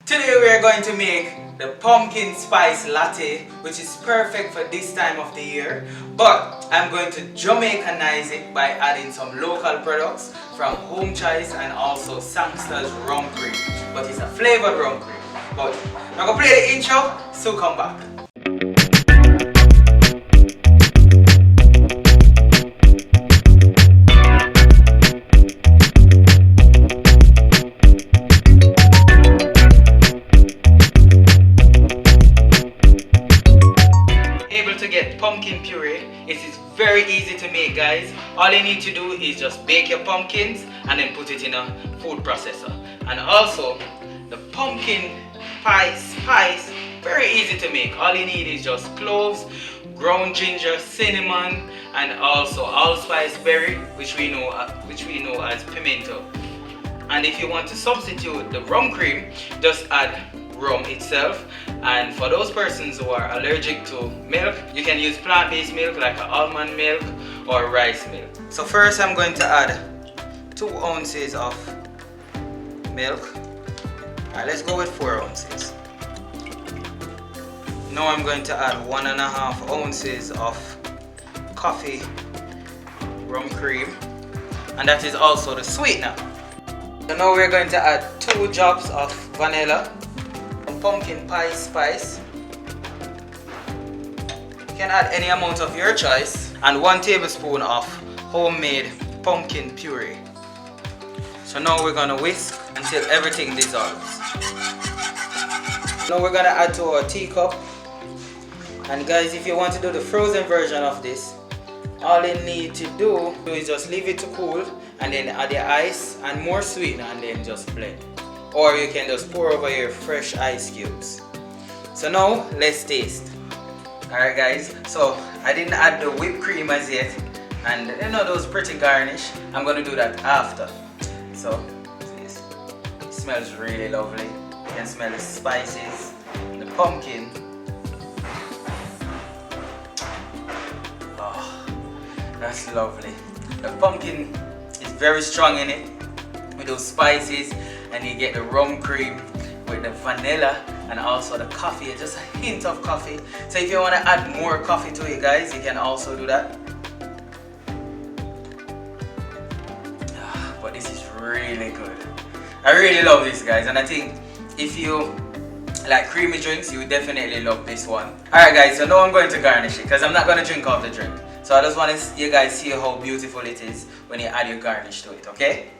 Today we are going to make the pumpkin spice latte, which is perfect for this time of the year, but I'm going to Jamaicanize it by adding some local products from Home Choice and also Sangster's rum cream, but it's a flavored rum cream. But I'm going to play the intro, so come back. Pumpkin puree. It is very easy to make, guys. All you need to do is just bake your pumpkins and then put it in a food processor. And also the pumpkin pie spice, very easy to make. All you need is just cloves, ground ginger, cinnamon, and also allspice berry, which we know as pimento. And if you want to substitute the rum cream, just add rum itself. And for those persons who are allergic to milk, you can use plant-based milk like almond milk or rice milk. So first I'm going to add 2 ounces of milk. Alright, let's go with 4 ounces. Now I'm going to add 1.5 ounces of coffee rum cream, and that is also the sweetener. So now we're going to add 2 drops of vanilla, pumpkin pie spice. You can add any amount of your choice, and 1 tablespoon of homemade pumpkin puree. So now we're gonna whisk until everything dissolves. Now we're gonna add to our teacup. And guys, if you want to do the frozen version of this, all you need to do is just leave it to cool and then add the ice and more sweetener and then just blend. Or you can just pour over your fresh ice cubes. So now let's taste. Alright guys, so I didn't add the whipped cream as yet, and you know those pretty garnish, I'm gonna do that after. So it smells really lovely. You can smell the spices, the pumpkin. Oh, that's lovely. The pumpkin is very strong in it with those spices, and you get the rum cream with the vanilla and also the coffee, just a hint of coffee. So if you want to add more coffee to it, guys, you can also do that. But this is really good. I really love this, guys, and I think if you like creamy drinks, you would definitely love this one. Alright guys, so now I'm going to garnish it because I'm not going to drink off the drink. So I just want you guys see how beautiful it is when you add your garnish to it, okay?